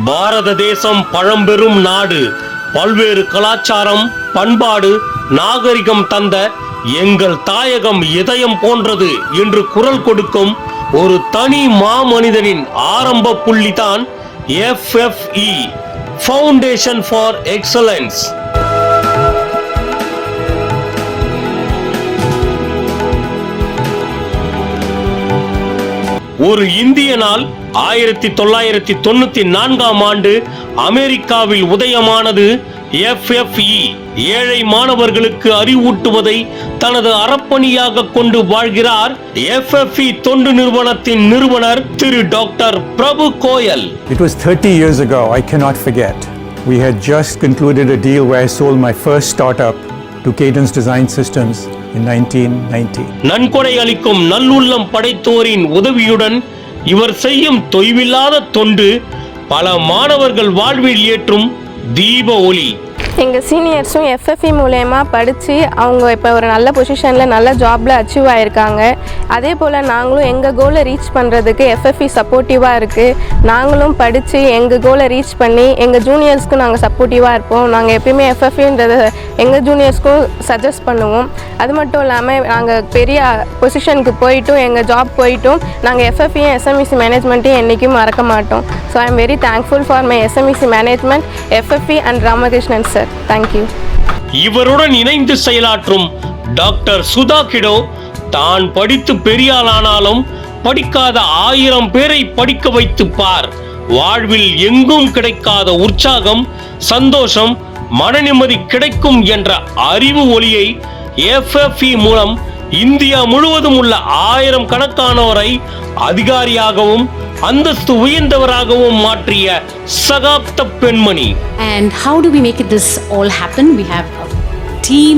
பாரத தேசம் பழம்பெரும் நாடு. பல்வேறு கலாச்சாரம், பண்பாடு, நாகரிகம் தந்த எங்கள் தாயகம் இதயம் போன்றது என்று குரல் கொடுக்கும் ஒரு தனி மாமனிதனின் ஆரம்ப புள்ளிதான் FFE, Foundation for Excellence. ஒரு இந்தியனால் 1994 அமெரிக்காவில் உதயமானது FFE. ஏழை மாணவர்களுக்கு அறிவூட்டுவதை தனது அறப்பணியாக கொண்டு வாழ்கிறார் FFE தொண்டு நிறுவனத்தின் நிறுவனர் திரு doctor Prabhu Goyal. It was 30 years ago, I cannot forget. We had just concluded a deal where I sold my first startup to Cadence Design Systems in 1990. நன்கொடை அளிக்கும் நல்லுள்ளம் படைத்தோரின் உதவியுடன் இவர் செய்யும் தொய்வில்லாத தொண்டு பல மாணவர்கள் வாழ்வில் ஏற்றும் தீப ஒளி. எங்கள் சீனியர்ஸும் FFE மூலயமா படித்து அவங்க இப்போ ஒரு நல்ல பொசிஷனில் நல்ல ஜாபில் அச்சீவ் ஆகிருக்காங்க. அதே போல் நாங்களும் எங்கள் கோலை ரீச் பண்ணுறதுக்கு FFE சப்போர்ட்டிவாக இருக்குது. நாங்களும் படித்து எங்கள் கோலை ரீச் பண்ணி எங்கள் ஜூனியர்ஸ்க்கும் நாங்கள் சப்போர்ட்டிவாக இருப்போம். நாங்கள் எப்பயுமே FFEன்றதை எங்கள் ஜூனியர்ஸ்க்கும் சஜஸ்ட் பண்ணுவோம். அது மட்டும் இல்லாமல் நாங்கள் பெரிய பொசிஷனுக்கு போயிட்டும் எங்கள் ஜாப் போயிட்டும் நாங்கள் FFE SMEC மேனேஜ்மெண்ட்டையும் என்றைக்கும் மறக்க மாட்டோம். So I am very thankful for my SMEC management, FFE and Ramakrishnan sir. Thank you. இவருடன் இணைந்து செயலாற்றும் டாக்டர் சுதா கிடோ தான் படித்து பெரியாளானாலும் படிக்காத 1000 பேரை படிக்க வைத்து பார். வாழ்வில் எங்கும் கிடைக்காத உற்சாகம், சந்தோஷம், மன நிம்மதி கிடைக்கும் என்ற அறிவு ஒளியை FFE மூலம் இந்தியா முழுவதும் உள்ள 1000 கணக்கானோரை அதிகாரியாகவும் அந்தஸ்து உயர்ந்தவராகவும் மாற்றிய சகாப்த பெண்மணி. And how do we make this all happen? We have a team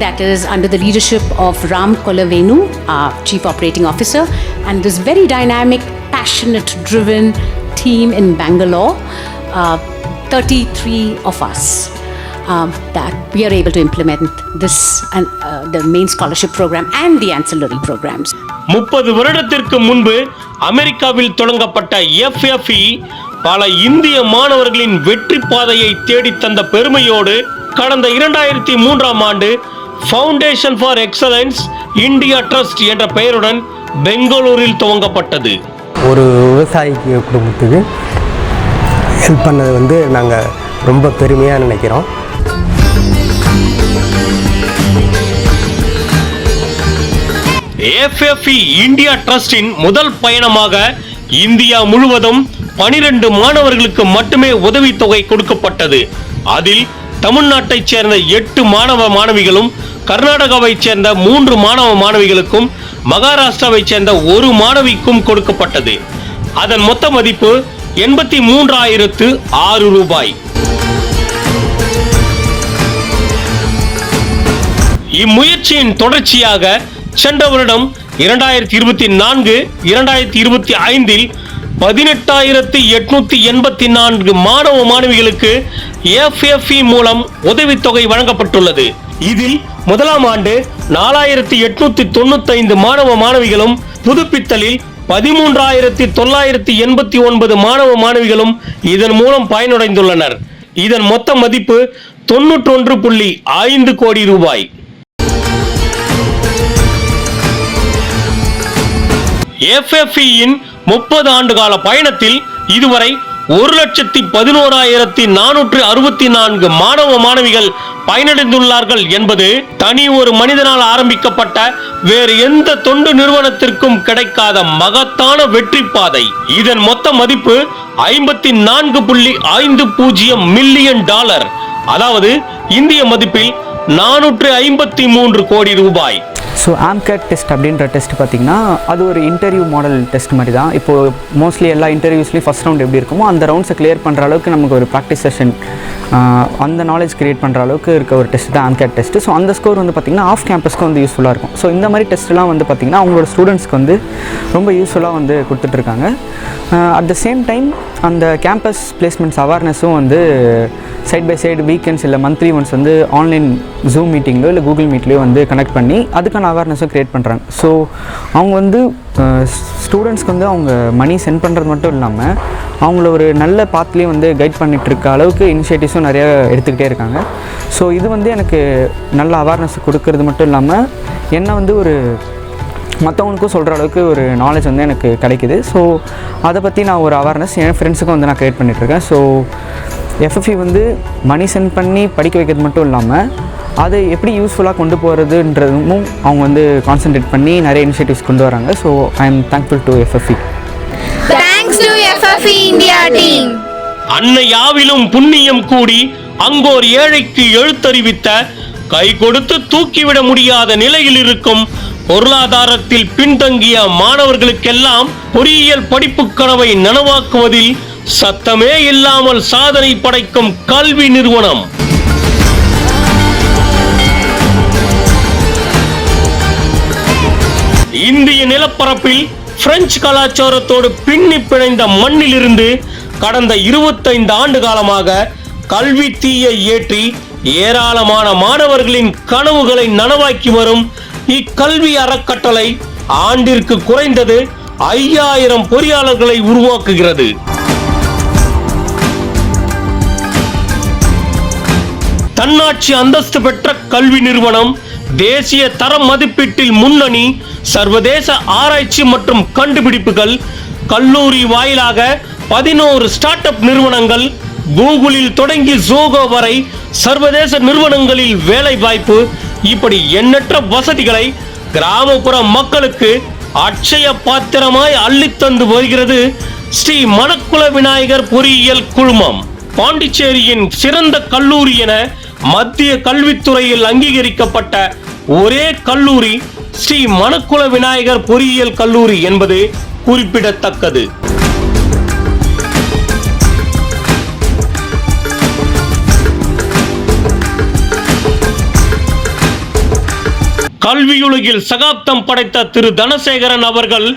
that is under the leadership of Ram Kolavenu, our Chief Operating Officer, and this very dynamic, passionate, driven team in Bangalore, 33 of us. That we are able to implement this and the main scholarship program and the ancillary programs. 30 வருடத்திற்கு முன்பு அமெரிக்காவில் தொடங்கப்பட்ட FFE பல இந்திய மாணவர்களின் வெற்றி பாதையை தேடித் தந்த பெருமையோடு கடந்த 2003ஆம் ஆண்டு foundation for excellence India trust என்ற பெயருடன் பெங்களூரில் துவங்கப்பட்டது. ஒரு விவசாயி குடும்பத்துக்கு ஹெல்ப் பண்ணது நாங்கள் ரொம்ப பெருமையாக நினைக்கிறோம். FFE இந்தியா ட்ரஸ்டின் முதல் பயணமாக இந்தியா முழுவதும் 12 மாணவர்களுக்கு மட்டுமே உதவித்தொகை கொடுக்கப்பட்டது. அதில் தமிழ்நாட்டைச் சேர்ந்த 8 மாணவ மாணவிகளும், கர்நாடகாவைச் சேர்ந்த 3 மாணவ மாணவிகளுக்கும், மகாராஷ்டிராவைச் சேர்ந்த 1 மாணவிக்கும் கொடுக்கப்பட்டது. அதன் மொத்த மதிப்பு 83,006 ரூபாய். இம்முயற்சியின் தொடர்ச்சியாக சென்ற வருடம் 2024-2025 18,884 மாணவ மாணவிகளுக்கு FFE மூலம் உதவித்தொகை வழங்கப்பட்டுள்ளது. இதில் முதலாம் ஆண்டு 4,895 மாணவ மாணவிகளும், புதுப்பித்தலில் 13,989 மாணவ மாணவிகளும் இதன் மூலம் பயனடைந்துள்ளனர். இதன் மொத்த மதிப்பு 91.5 கோடி ரூபாய். FFE-யின் 30 ஆண்டு கால பயணத்தில் இதுவரை 1,11,464 மாணவ மாணவிகள் பயனடைந்துள்ளார்கள் என்பது தனி ஒரு மனிதனால் ஆரம்பிக்கப்பட்ட வேறு எந்த தொண்டு நிறுவனத்திற்கும் கிடைக்காத மகத்தான வெற்றி பாதை. இதன் மொத்த மதிப்பு $54.50 மில்லியன், அதாவது இந்திய மதிப்பில் 453 கோடி ரூபாய். ஸோ ஆம்கேட் டெஸ்ட் அப்படின்ற டெஸ்ட் பார்த்திங்கன்னா அது ஒரு இன்டர்வியூ மாடல் டெஸ்ட் மாதிரி தான். இப்போது மோஸ்ட்லி எல்லா இன்டர்வியூஸ்லேயும் ஃபஸ்ட் ரவுண்ட் எப்படி இருக்குமோ அந்த ரவுண்ட்ஸை கிளியர் பண்ணுற அளவுக்கு நமக்கு ஒரு ப்ராக்டிஸ் செஷன், அந்த நாலேஜ் கிரியேட் பண்ணுற அளவுக்கு இருக்க ஒரு டெஸ்ட் தான் ஆம்கேட் டெஸ்ட்டு. ஸோ அந்த ஸ்கோர் வந்து பார்த்திங்கன்னா ஆஃப் கேம்பஸ்க்கு வந்து யூஸ்ஃபுல்லாக இருக்கும். ஸோ இந்த மாதிரி டெஸ்ட்லாம் வந்து பார்த்திங்கன்னா அவங்களோட ஸ்டூடெண்ட்ஸ்க்கு வந்து ரொம்ப யூஸ்ஃபுல்லாக வந்து கொடுத்துட்ருக்காங்க. அட் த சேம் டைம் அந்த கேம்பஸ் பிளேஸ்மெண்ட்ஸ் அவேர்னஸும் வந்து சைட் பை சைடு வீக்கெண்ட்ஸ் இல்லை மந்த்லி ஒன்ஸ் வந்து ஆன்லைன் ஜூம் மீட்டிங்லையோ இல்லை கூகுள் மீட்லேயோ வந்து கனெக்ட் பண்ணி அதுக்கான அவேர்னஸும் க்ரியேட் பண்ணுறாங்க. ஸோ அவங்க வந்து ஸ்டூடெண்ட்ஸ்க்கு வந்து அவங்க மணி சென்ட் பண்ணுறது மட்டும் இல்லாமல் அவங்கள ஒரு நல்ல பாத்லேயும் வந்து கைட் பண்ணிகிட்டு இருக்க அளவுக்கு இனிஷியேட்டிவ்ஸும் நிறையா எடுத்துக்கிட்டே இருக்காங்க. ஸோ இது வந்து எனக்கு நல்ல அவேர்னஸ் கொடுக்கறது மட்டும் இல்லாமல் என்ன வந்து ஒரு மற்றவங்களுக்கும் சொல்கிற அளவுக்கு ஒரு நாலேஜ் வந்து எனக்கு கிடைக்கிது. ஸோ அதை பற்றி நான் ஒரு அவேர்னஸ் என் ஃப்ரெண்ட்ஸுக்கும் வந்து நான் க்ரியேட் பண்ணிகிட்ருக்கேன். ஸோ எஃப்எஃப்இ வந்து மணி சென்ட் பண்ணி படிக்க வைக்கிறது மட்டும் இல்லாமல் அதை எப்படி யூஸ்ஃபுல்லாக கொண்டு போகிறதுன்றதும் அவங்க வந்து கான்சென்ட்ரேட் பண்ணி நிறைய இனிஷியேட்டிவ்ஸ் கொண்டு வராங்க. So I am thankful to FFE. Thanks to FFE India team. அன்னையாவிலும் புண்ணியம் கூடி அங்கோர் ஏழைக்கு எழுத்தறிவித்த, கை கொடுத்து தூக்கிவிட முடியாத நிலையில் இருக்கும் பொருளாதாரத்தில் பின்தங்கிய மாணவர்களுக்கெல்லாம் பொறியியல் படிப்பு கனவை நனவாக்குவதில் சத்தமே இல்லாமல் சாதனை படைக்கும் கல்வி நிறுவனம். இந்திய நிலப்பரப்பில் பிரெஞ்சு கலாச்சாரத்தோடு பின்னி பிணைந்த மண்ணிலிருந்து கடந்த 25 ஆண்டு காலமாக கல்வி தீயை ஏற்றி ஏராளமான மாணவர்களின் கனவுகளை நனவாக்கி வரும் இக்கல்வி அறக்கட்டளை ஆண்டிற்கு குறைந்தது 5000 பொறியாளர்களை உருவாக்குகிறது. தன்னாட்சி அந்தஸ்து பெற்ற கல்வி நிறுவனம், தேசிய தர மதிப்பீட்டில் முன்னணி, சர்வதேச ஆராய்ச்சி மற்றும் கண்டுபிடிப்புகள், கல்லூரி வாயிலாக 11 ஸ்டார்ட் அப் நிறுவனங்கள், கூகுளில் தொடங்கி ஜோகோ வரை சர்வதேச நிறுவனங்களில் வேலை வாய்ப்பு, இப்படி எண்ணற்ற வசதிகளை கிராமப்புற மக்களுக்கு அட்சய பாத்திரமாய் அள்ளித்தந்து வருகிறது ஸ்ரீ மணக்குள விநாயகர் பொறியியல் குழுமம். பாண்டிச்சேரியின் சிறந்த கல்லூரி என மத்திய கல்வித்துறையில் அங்கீகரிக்கப்பட்ட ஒரே கல்லூரி ஸ்ரீ மணக்குள விநாயகர் பொறியியல் கல்லூரி என்பது குறிப்பிடத்தக்கது. கல்வியுலகில் சகாப்தம் படைத்த திரு தனசேகரன் அவர்கள்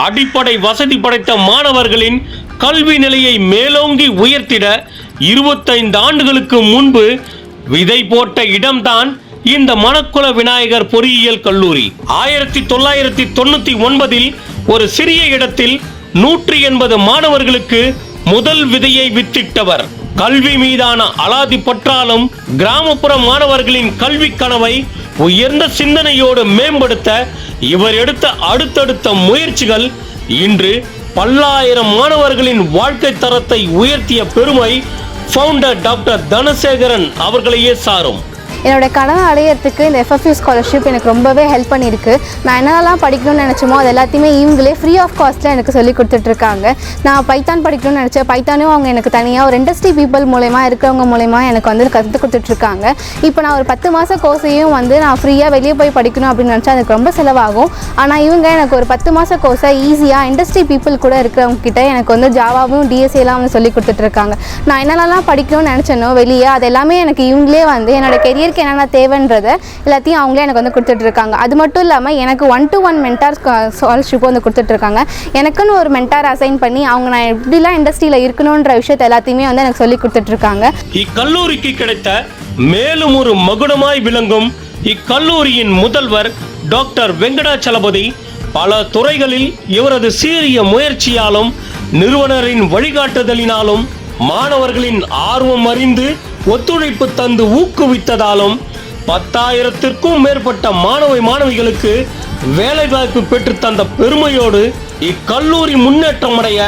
அடிப்படை வசதி படைத்த மாணவர்களின் கல்வி நிலையை மேலோங்கி உயர்த்திட 25 ஆண்டுகளுக்கு முன்பு விதை போட்ட இடம்தான் இந்த மணக்குள விநாயகர் பொறியியல் கல்லூரி. 1999 ஒரு சிறிய இடத்தில் 180 மாணவர்களுக்கு முதல் விதையை வித்திட்டவர். கல்வி மீதான அலாதி பற்றாலும் கிராமப்புற மாணவர்களின் கல்வி கனவை உயர்ந்த சிந்தனையோடு மேம்படுத்த இவர் எடுத்த அடுத்தடுத்த முயற்சிகள் இன்று பல்லாயிரம் மாணவர்களின் வாழ்க்கை தரத்தை உயர்த்திய பெருமை ஃபவுண்டர் டாக்டர் தனசேகரன் அவர்களையே சாரும். என்னோடய கனவை அடையிறதுக்கு இந்த எஃப்எஃப்இ ஸ்காலர்ஷிப் எனக்கு ரொம்பவே ஹெல்ப் பண்ணியிருக்கு. நான் என்னெல்லாம் படிக்கணும்னு நினச்சோமோ அது எல்லாத்தையுமே இவங்களே ஃப்ரீ ஆஃப் காஸ்ட்டில் எனக்கு சொல்லி கொடுத்துட்ருக்காங்க. நான் பைத்தான் படிக்கணும்னு நினச்சேன், பைத்தானும் அவங்க எனக்கு தனியாக ஒரு இண்டஸ்ட்ரி பீப்புள் மூலமா இருக்கிறவங்க மூலமா எனக்கு வந்து கற்றுக் கொடுத்துட்ருக்காங்க. இப்போ நான் ஒரு 10 மாத கோர்ஸையும் வந்து நான் ஃப்ரீயாக வெளியே போய் படிக்கணும் அப்படின்னு நினச்சா அதுக்கு ரொம்ப செலவாகும். ஆனால் இவங்க எனக்கு ஒரு 10 மாத கோர்ஸை ஈஸியாக இண்டஸ்ட்ரி பீப்புள் கூட இருக்கிறவங்க கிட்ட எனக்கு வந்து ஜாவாவும் டிஎஸ்சியெல்லாம் வந்து சொல்லி கொடுத்துட்ருக்காங்க. நான் என்னெல்லாம் படிக்கணும்னு நினச்சேனோ வெளியே அது எல்லாமே எனக்கு இவங்களே வந்து என்னோடய கெரியர் என்னென்ன தேவைன்றதை எல்லாத்தையும் அவங்களே எனக்கு வந்து கொடுத்துட்ருக்காங்க. அது மட்டும் இல்லாமல் எனக்கு 1-to-1 மென்டார் ஸ்காலர்ஷிப் வந்து கொடுத்துட்ருக்காங்க. எனக்குன்னு ஒரு மென்டார் அசைன் பண்ணி அவங்க நான் எப்படிலாம் இண்டஸ்ட்ரியில் இருக்கணுன்ற விஷயத்தை எல்லாத்தையுமே வந்து எனக்கு சொல்லி கொடுத்துட்ருக்காங்க. இக்கல்லூரிக்கு கிடைத்த மேலும் ஒரு மகுடமாய் விளங்கும் இக்கல்லூரியின் முதல்வர் டாக்டர் வெங்கடாச்சலபதி பல துறைகளில் இவரது சீரிய முயற்சியாலும் நிறுவனரின் வழிகாட்டுதலினாலும் மாணவர்களின் ஆர்வம் அறிந்து ஒத்துழைப்பு தந்து ஊக்குவித்ததாலும் 10,000த்திற்கும் மேற்பட்ட மாணவிகளுக்கு வேலைவாய்ப்பு பெற்று தந்த பெருமையோடு இக்கல்லூரி முன்னேற்றமடைய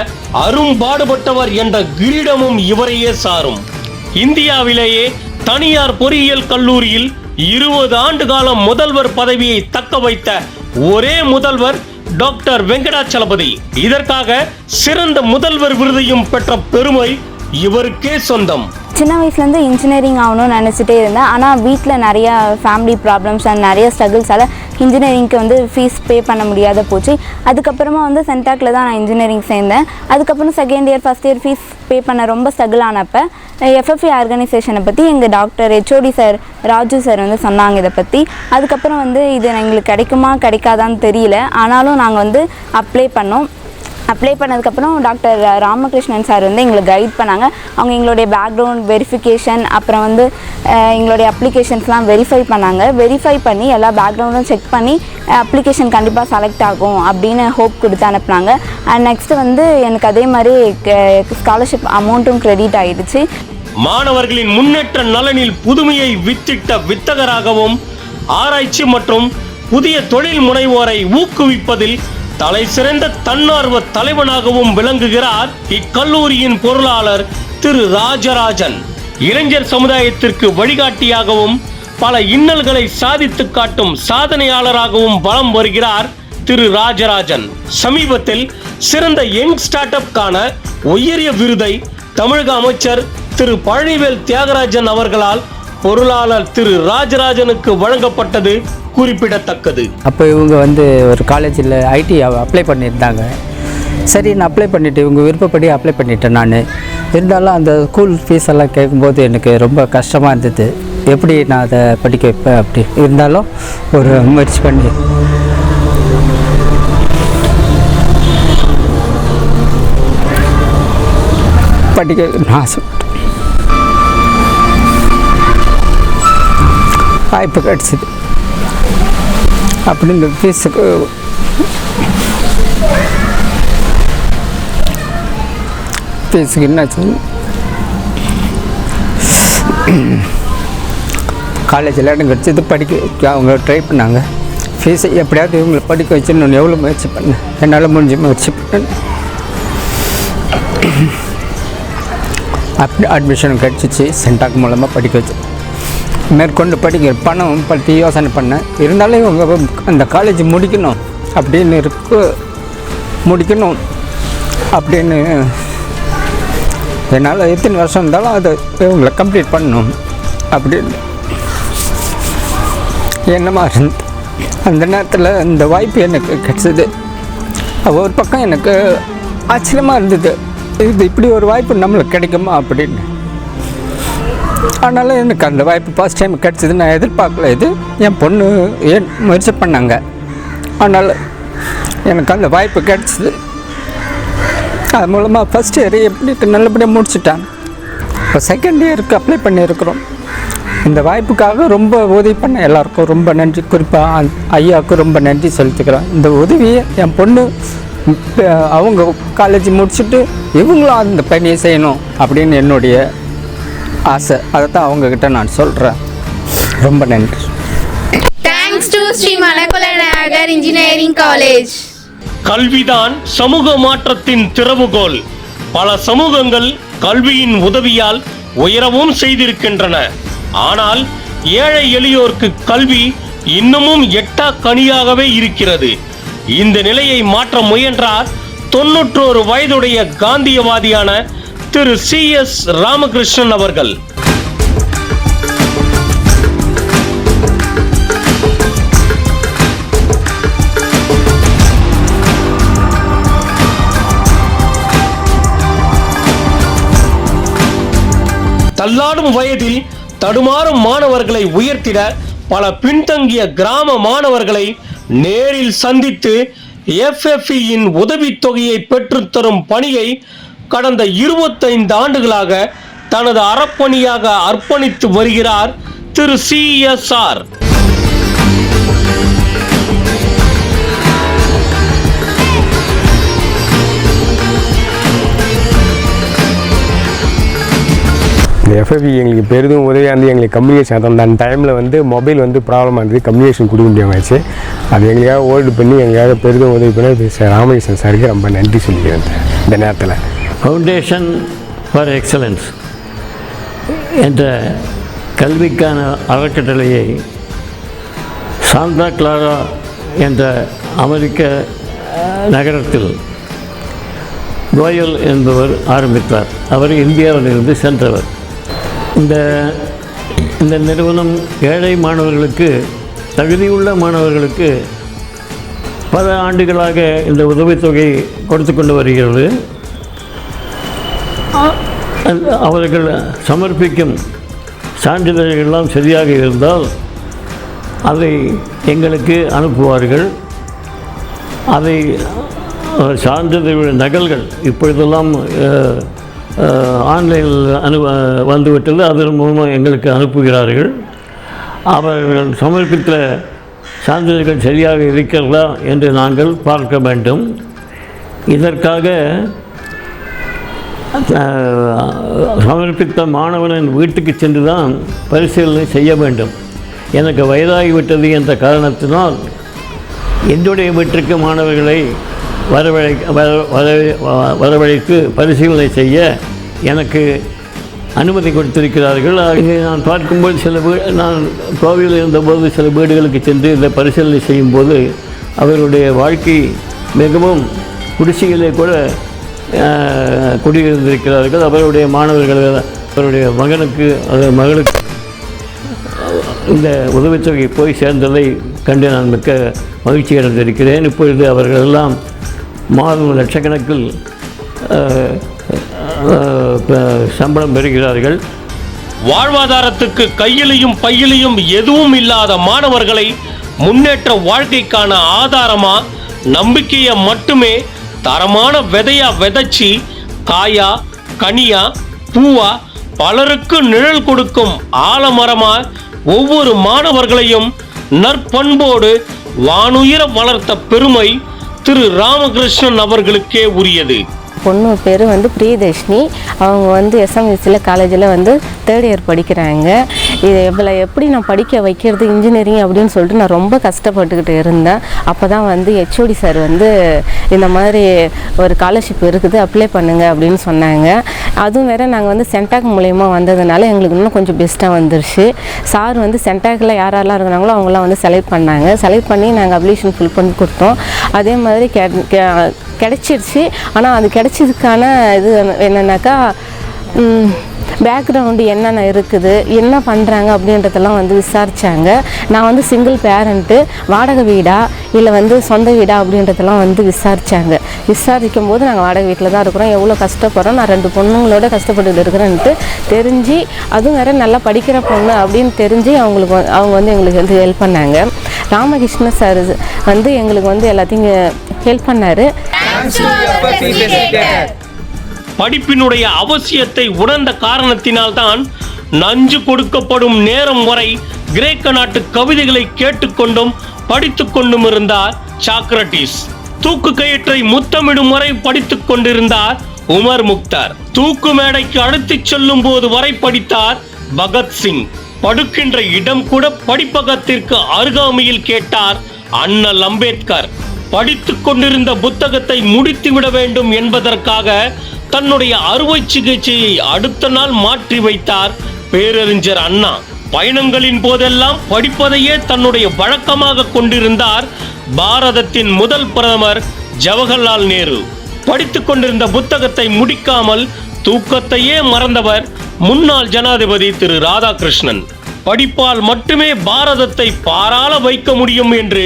அரும்பாடுபட்டவர் என்ற கிரீடமும் இவரையே சாரும். இந்தியாவிலேயே தனியார் பொறியியல் கல்லூரியில் 20 ஆண்டு காலம் முதல்வர் பதவியை தக்க வைத்த ஒரே முதல்வர் டாக்டர் வெங்கடாச்சலபதி. இதற்காக சிறந்த முதல்வர் விருதையும் பெற்ற பெருமை இவருக்கே சொந்தம். சின்ன வயசுலேருந்து இன்ஜினியரிங் ஆகணும்னு நினச்சிட்டே இருந்தேன். ஆனால் வீட்டில் நிறையா ஃபேமிலி ப்ராப்ளம்ஸ் அண்ட் நிறைய ஸ்ட்ரகிள்ஸால் இன்ஜினியரிங்க்கு ஃபீஸ் பே பண்ண முடியாத போச்சு. அதுக்கப்புறமா சென்டாக்கில் தான் நான் இன்ஜினியரிங் சேர்ந்தேன். அதுக்கப்புறம் second year first year fees pay பண்ண ரொம்ப ஸ்ட்ரகிள் ஆனப்போ எஃப்எஃப்இ ஆர்கனைசேஷனை பற்றி எங்கள் doctor HOD sir Raju sir சொன்னாங்க இதை பற்றி. அதுக்கப்புறம் இது எங்களுக்கு கிடைக்குமா கிடைக்காதான்னு தெரியல. ஆனாலும் நாங்கள் அப்ளை பண்ணதுக்கப்புறம் டாக்டர் ராமகிருஷ்ணன் சார் எங்களுக்கு கைட் பண்ணாங்க. அவங்க எங்களுடைய பேக்ரவுண்ட் வெரிஃபிகேஷன் அப்புறம் எங்களுடைய அப்ளிகேஷன்ஸ்லாம் வெரிஃபை பண்ணி எல்லா பேக்ரவுண்டும் செக் பண்ணி அப்ளிகேஷன் கண்டிப்பாக செலக்ட் ஆகும் அப்படின்னு ஹோப் கொடுத்து அனுப்புனாங்க. அண்ட் நெக்ஸ்ட்டு எனக்கு அதே மாதிரி ஸ்காலர்ஷிப் அமௌண்ட்டும் கிரெடிட் ஆகிடுச்சு. மாணவர்களின் முன்னேற்ற நலனில் புதுமையை வித்திட்ட வித்தகராகவும் ஆராய்ச்சி மற்றும் புதிய தொழில் முனைவோரை ஊக்குவிப்பதில் தலை சிறந்த தன்னார்வ தலைவனாகவும் விளங்குகிறார் இக்கல்லூரியின் பொருளாளர் திரு ராஜராஜன். இளைஞர் சமுதாயத்திற்கு வழிகாட்டியாகவும் பல இன்னல்களை சாதித்து காட்டும் சாதனையாளராகவும் வலம் வருகிறார் திரு ராஜராஜன். சமீபத்தில் சிறந்த யங் ஸ்டார்ட் அப்கான உயரிய விருதை தமிழக அமைச்சர் திரு பழனிவேல் தியாகராஜன் அவர்களால் பொருளாளர் திரு ராஜராஜனுக்கு வழங்கப்பட்டது குறிப்பிடத்தக்கது. அப்போ இவங்க ஒரு காலேஜில் ஐடி அப்ளை பண்ணியிருந்தாங்க. சரி, நான் அப்ளை பண்ணிவிட்டு இவங்க விருப்பப்படி அப்ளை பண்ணிட்டேன். நான் இருந்தாலும் அந்த ஸ்கூல் ஃபீஸ் எல்லாம் கேட்கும்போது எனக்கு ரொம்ப கஷ்டமாக இருந்தது. எப்படி நான் அதை படிக்க வைப்பேன் அப்படி இருந்தாலும் ஒரு முயற்சி பண்ணி படிக்க நான் ஆசைப்பட்டேன். வாய்ப்பு கிடச்சிது. அப்படி இந்த ஃபீஸுக்கு என்னாச்சு, காலேஜில் இடம் கிடச்சிது. படிக்க அவங்க ட்ரை பண்ணாங்க. ஃபீஸை எப்படியாவது இவங்களை படிக்க வச்சுன்னு எவ்வளோ முயற்சி பண்ணேன். என்னால் முடிஞ்ச முயற்சி பண்ணேன். அப்படி அட்மிஷன் கிடச்சிச்சு. சென்டாக் மூலமாக படிக்க வச்சு மேற்கொண்டு படிக்கிற பணம் பற்றி யோசனை பண்ணேன். இருந்தாலும் இவங்க அந்த காலேஜ் முடிக்கணும் அப்படின்னு என்னால் எத்தனை வருஷம் இருந்தாலும் அதை இவங்களை கம்ப்ளீட் பண்ணணும் அப்படின்னு என்னமா இருந்து அந்த நேரத்தில் இந்த வாய்ப்பு எனக்கு கிடச்சிது. ஒரு பக்கம் எனக்கு ஆச்சரியமாக இருந்தது, இது இப்படி ஒரு வாய்ப்பு நம்மளுக்கு கிடைக்குமா அப்படின்னு. அதனால் எனக்கு அந்த வாய்ப்பு ஃபஸ்ட் டைம் கிடச்சிது. நான் எதிர்பார்க்கல. இது என் பொண்ணு முயற்சி பண்ணாங்க. அதனால் எனக்கு அந்த வாய்ப்பு கிடச்சிது. அது மூலமாக ஃபஸ்ட் இயர் எப்படி நல்லபடியாக முடிச்சுட்டாங்க. இப்போ செகண்ட் இயருக்கு அப்ளை பண்ணியிருக்கிறோம். இந்த வாய்ப்புக்காக ரொம்ப உதவி பண்ண எல்லாருக்கும் ரொம்ப நன்றி. குறிப்பாக ஐயாவுக்கு ரொம்ப நன்றி செலுத்திக்கிறேன். இந்த உதவியை என் பொண்ணு அவங்க காலேஜ் முடிச்சுட்டு இவங்களும் அந்த பணியை செய்யணும் அப்படின்னு என்னுடைய ஆசை. அதை தான் அவங்கக்கிட்ட நான் சொல்கிறேன். ரொம்ப நன்றி. Thanks to Sri Manakulanagar engineering college. கல்விதான் சமூக மாற்றத்தின் திறவுகோல். பல சமூகங்கள் கல்வியின் உதவியால் உயரவும் செய்திருக்கின்றன. ஆனால் ஏழை எளியோருக்கு கல்வி இன்னமும் எட்டா கனியாகவே இருக்கிறது. இந்த நிலையை மாற்ற முயன்றார் 91 வயதுடைய காந்தியவாதியான திரு CS ராமகிருஷ்ணன் அவர்கள். தள்ளாடும் வயதில் தடுமாறும் மாணவர்களை உயர்த்திட பல பின்தங்கிய கிராம மாணவர்களை நேரில் சந்தித்து FFEயின் உதவித்தொகையை பெற்றுத்தரும் பணியை கடந்த 25 ஆண்டுகளாக தனது அறப்பணியாக அர்ப்பணித்து வருகிறார் திரு CSR. இந்த எஃப்எஃப்இ எங்களுக்கு பெரிதும் உதவியாக இருந்து எங்களுக்கு கம்யூனிகேஷன் அந்த டைமில் மொபைல் ப்ராப்ளமாக இருந்தது, கம்யூனிகேஷன் கொடுக்க முடியாமல் ஆச்சு. அது எங்களுக்காக ஹோல்டு பண்ணி எங்களுக்காக பெரிதும் உதவி பண்ணி ராமகிருஷ்ணன் சாருக்கு ரொம்ப நன்றி சொல்லிக்கிறேன் இந்த நேரத்தில். ஃபவுண்டேஷன் ஃபார் எக்ஸலன்ஸ் என்ற கல்விக்கான அறக்கட்டளையை சாந்தா கிளாரா என்ற அமெரிக்க நகரத்தில் கோயல் என்பவர் ஆரம்பித்தார். அவர் இந்தியாவிலிருந்து சென்றவர். இந்த நிறுவனம் ஏழை மாணவர்களுக்கு, தகுதியுள்ள மாணவர்களுக்கு பல ஆண்டுகளாக இந்த உதவித்தொகை கொடுத்து கொண்டு வருகிறது. அவர்கள் சமர்ப்பிக்கும் சான்றிதழ்களெல்லாம் சரியாக இருந்தால் அதை எங்களுக்கு அனுப்புவார்கள். அதை சான்றிதழ் நகல்கள் இப்பொழுதெல்லாம் ஆன்லைனில் வந்துவிட்டது. அதன் மூலமாக எங்களுக்கு அனுப்புகிறார்கள். அவர்கள் சமர்ப்பித்த சான்றிதழ்கள் சரியாக இருக்கிறதா என்று நாங்கள் பார்க்க வேண்டும். இதற்காக சமர்ப்பித்த மாணவனின் வீட்டுக்கு சென்று தான் பரிசீலனை செய்ய வேண்டும். எனக்கு வயதாகிவிட்டது என்ற காரணத்தினால் என்னுடைய வீட்டிற்கு மாணவர்களை வரவழைத்து பரிசீலனை செய்ய எனக்கு அனுமதி கொடுத்திருக்கிறார்கள். இங்கே நான் பார்க்கும்போது நான் கோவையில் இருந்தபோது சில வீடுகளுக்கு சென்று இந்த பரிசீலனை செய்யும்போது அவர்களுடைய வாழ்க்கை மிகவும் குடிசையிலே கூட குடியிருந்திருக்கிறார்கள். அவருடைய மாணவர்கள், அவருடைய மகனுக்கு மகளுக்கு இந்த உதவித்தொகை போய் சேர்ந்ததை கண்டு நான் மிக்க மகிழ்ச்சி அடைந்திருக்கிறேன். இப்பொழுது அவர்கள் எல்லாம் மாதம் லட்சக்கணக்கில் சம்பளம் பெறுகிறார்கள். வாழ்வாதாரத்துக்கு கையிலையும் பையிலையும் எதுவும் இல்லாத மாணவர்களை முன்னேற்ற வாழ்க்கைக்கான ஆதாரமா, நம்பிக்கையை மட்டுமே தரமான விதையா விதைச்சி காயா கனியா பூவா பலருக்கு நிழல் கொடுக்கும் ஆலமரமா ஒவ்வொரு மாணவர்களையும் நற்பண்போடு வானுயிர வளர்த்த பெருமை திரு ராமகிருஷ்ணன் அவர்களுக்கே உரியது. பொண்ணு பேர் பிரியதர்ஷினி. அவங்க எஸ்எம்எஸ்சியில் காலேஜில் 3rd இயர் படிக்கிறாங்க. இது எப்படி நான் படிக்க வைக்கிறது இன்ஜினியரிங் அப்படின்னு சொல்லிட்டு நான் ரொம்ப கஷ்டப்பட்டுக்கிட்டு இருந்தேன். அப்போ தான் ஹெச்ஓடி சார் இந்த மாதிரி ஒரு ஸ்காலர்ஷிப் இருக்குது, அப்ளை பண்ணுங்க அப்படின்னு சொன்னாங்க. அதுவும் வேறு நாங்கள் சென்டாக் மூலயமா வந்ததுனால எங்களுக்கு இன்னும் கொஞ்சம் பெஸ்ட்டாக வந்துருச்சு. சார் சென்டாக்கில் யாரெல்லாம் இருக்கிறாங்களோ அவங்களாம் செலக்ட் பண்ணாங்க. செலக்ட் பண்ணி நாங்கள் அப்ளிகேஷன் ஃபில் பண்ணி கொடுத்தோம். அதே மாதிரி கிடைச்சிருச்சு. ஆனால் அது கிடைச்சதுக்கான இது என்னன்னாக்கா பேக்ரவுண்டு என்னென்ன இருக்குது, என்ன பண்ணுறாங்க அப்படின்றதெல்லாம் விசாரித்தாங்க. நான் சிங்கிள் பேரண்ட்டு, வாடகை வீடா இல்லை சொந்த வீடா அப்படின்றதெல்லாம் விசாரித்தாங்க. விசாரிக்கும் போது நாங்கள் வாடகை வீட்டில் தான் இருக்கிறோம், எவ்வளோ கஷ்டப்படுறோம், நான் 2 பொண்ணுங்களோட கஷ்டப்பட்டு இருக்கிறேன்ட்டு தெரிஞ்சு, அதுவும் வேறு நல்லா படிக்கிற பொண்ணு அப்படின்னு தெரிஞ்சு அவங்க எங்களுக்கு ஹெல்ப் பண்ணாங்க. ராமகிருஷ்ண சார் எங்களுக்கு எல்லாத்தையும் ஹெல்ப் பண்ணார். படிப்பினுடைய அவசியத்தை உணர்ந்த காரணத்தினால்தான் நஞ்சு கொடுக்கப்படும் நேரம் வரை கிரேக்க நாட்டு கவிதைகளை கேட்டுக்கொண்டும் படித்துக் கொண்டும் இருந்தார் சாக்ரட்டிஸ். தூக்கு கயிற்றை முத்தமிடும் வரை படித்துக் கொண்டிருந்தார் உமர் முக்தார். தூக்கு மேடைக்கு அழைத்துச் செல்லும் போது வரை படித்தார் பகத்சிங். படுக்கின்ற இடம் கூட படிப்பகத்திற்கு அருகாமையில் கேட்டார் அண்ணல் அம்பேத்கர். படித்துக் கொண்டிருந்த புத்தகத்தை முடித்துவிட வேண்டும் என்பதற்காக தன்னுடைய அறுவை சிகிச்சையை அடுத்த நாள் மாற்றி வைத்தார் பேரறிஞர் அண்ணா. பயணங்களின் போதெல்லாம் படிப்பதையே தன்னுடைய வழக்கமாக கொண்டிருந்தார் பாரதத்தின் முதல் பிரதமர் ஜவஹர்லால் நேரு. படித்துக் கொண்டிருந்த புத்தகத்தை முடிக்காமல் தூக்கத்தையே மறந்தவர் முன்னாள் ஜனாதிபதி திரு ராதாகிருஷ்ணன். படிப்பால் மட்டுமே பாரதத்தை பாராள வைக்க முடியும் என்று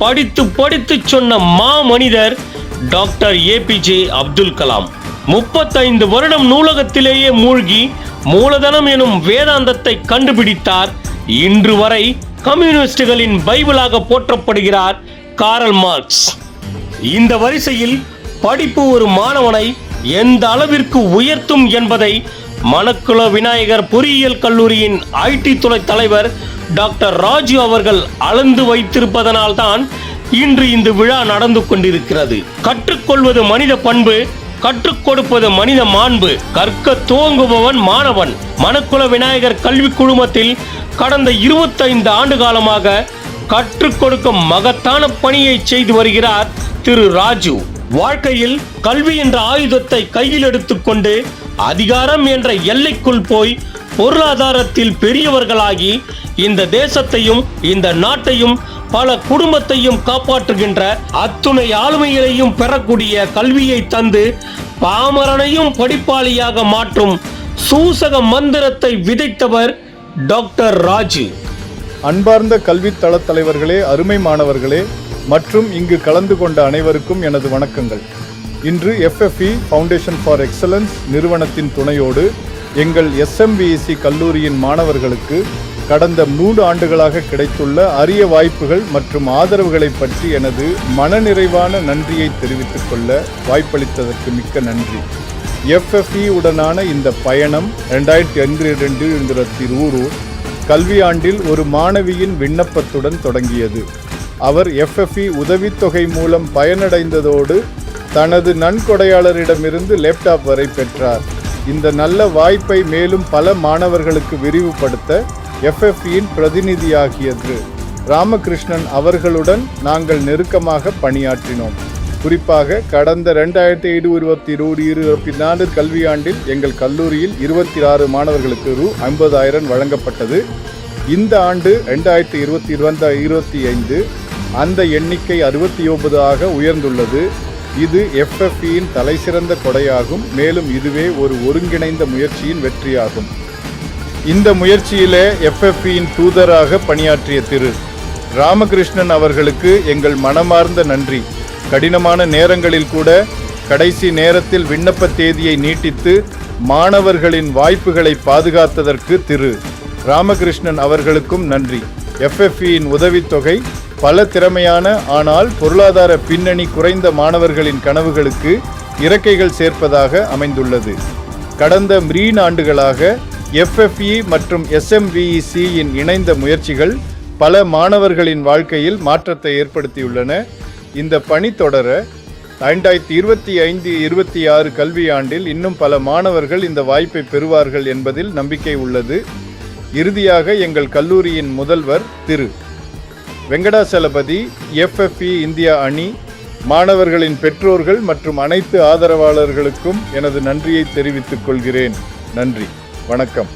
படித்து படித்து சொன்ன மாமனிதர் டாக்டர் ஏபிஜே அப்துல் கலாம். 35 வருடம் நூலகத்திலேயே மூழ்கி மூலதனம் எனும் வேதாந்தத்தை கண்டுபிடித்தார். இன்று வரை கம்யூனிஸ்டுகளின் பைபிளாக போற்றப்படுகிறார் காரல் மார்க்ஸ். இந்த வரிசையில் படிப்பு ஒரு மாணவனை எந்த அளவிற்கு உயர்த்தும் என்பதை மணக்குள விநாயகர் பொறியியல் கல்லூரியின் ஐடி துறை தலைவர் டாக்டர் ராஜு அவர்கள் அளந்து வைத்திருப்பதனால்தான் இன்று இந்த விழா நடந்து கொண்டிருக்கிறது. கற்றுக்கொள்வது மனித பண்பு, கற்றுக் கொடுப்பது மனித மாண்பு. கற்க துவங்குபவன் மாணவன். மணக்குள விநாயகர் கல்வி குழுமத்தில் கடந்த 25 ஆண்டு காலமாக கற்றுக் கொடுக்கும் மகத்தான பணியை செய்து வருகிறார் திரு ராஜு. வாழ்க்கையில் கல்வி என்ற ஆயுதத்தை கையில் எடுத்துக்கொண்டு அதிகாரம் என்ற எல்லைக்குள் போய் பொருளாதாரத்தில் பெரியவர்களாகி இந்த தேசத்தையும் இந்த நாட்டையும் பல குடும்பத்தையும் காப்பாற்றுகின்ற அத்துணை ஆளுமைகளையும் பெறக்கூடிய கல்வியை தந்து பாமரனையும் படிப்பாளியாக மாற்றும் சூசக மந்திரத்தை விதைத்தவர் டாக்டர் ராஜு. அன்பார்ந்த கல்வி தள தலைவர்களே, அருமை மாணவர்களே மற்றும் இங்கு கலந்து கொண்ட அனைவருக்கும் எனது வணக்கங்கள். இன்று FFE ஃபவுண்டேஷன் ஃபார் எக்ஸலன்ஸ் நிறுவனத்தின் துணையோடு எங்கள் SMVEC கல்லூரியின் மாணவர்களுக்கு கடந்த 3 ஆண்டுகளாக கிடைத்துள்ள அரிய வாய்ப்புகள் மற்றும் ஆதரவுகளை பற்றி எனது மனநிறைவான நன்றியை தெரிவித்துக் கொள்ள வாய்ப்பளித்ததற்கு மிக்க நன்றி. FFE உடனான இந்த பயணம் 2022 கல்வியாண்டில் ஒரு மாணவியின் விண்ணப்பத்துடன் தொடங்கியது. அவர் FFE உதவித்தொகை மூலம் பயனடைந்ததோடு தனது நன்கொடையாளரிடமிருந்து லேப்டாப் வரை பெற்றார். இந்த நல்ல வாய்ப்பை மேலும் பல மாணவர்களுக்கு விரிவுபடுத்த FFEயின் பிரதிநிதியாகிய திரு ராமகிருஷ்ணன் அவர்களுடன் நாங்கள் நெருக்கமாக பணியாற்றினோம். குறிப்பாக கடந்த 2023-24 கல்வியாண்டில் எங்கள் கல்லூரியில் 26 மாணவர்களுக்கு ரூ. 50,000 வழங்கப்பட்டது. இந்த ஆண்டு 2024-25 அந்த எண்ணிக்கை 69 உயர்ந்துள்ளது. இது FFEயின் தலைசிறந்த கொடையாகும். மேலும் இதுவே ஒரு ஒருங்கிணைந்த முயற்சியின் வெற்றியாகும். இந்த முயற்சியிலே FFEயின் தூதராக பணியாற்றிய திரு ராமகிருஷ்ணன் அவர்களுக்கு எங்கள் மனமார்ந்த நன்றி. கடினமான நேரங்களில் கூட கடைசி நேரத்தில் விண்ணப்ப தேதியை நீட்டித்து மாணவர்களின் வாய்ப்புகளை பாதுகாத்ததற்கு திரு ராமகிருஷ்ணன் அவர்களுக்கும் நன்றி. FFEயின் உதவித்தொகை பல திறமையான ஆனால் பொருளாதார பின்னணி குறைந்த மாணவர்களின் கனவுகளுக்கு இறக்கைகள் சேர்ப்பதாக அமைந்துள்ளது. கடந்த 3 ஆண்டுகளாக FFE மற்றும் SMVECயின் இணைந்த முயற்சிகள் பல மாணவர்களின் வாழ்க்கையில் மாற்றத்தை ஏற்படுத்தியுள்ளன. இந்த பணி தொடர 2025-26 கல்வியாண்டில் இன்னும் பல மாணவர்கள் இந்த வாய்ப்பை பெறுவார்கள் என்பதில் நம்பிக்கை உள்ளது. இறுதியாக எங்கள் கல்லூரியின் முதல்வர் திரு வெங்கடாசலபதி, FFE இந்தியா அணி, மாணவர்களின் பெற்றோர்கள் மற்றும் அனைத்து ஆதரவாளர்களுக்கும் எனது நன்றியை தெரிவித்துக் கொள்கிறேன். நன்றி, வணக்கம்.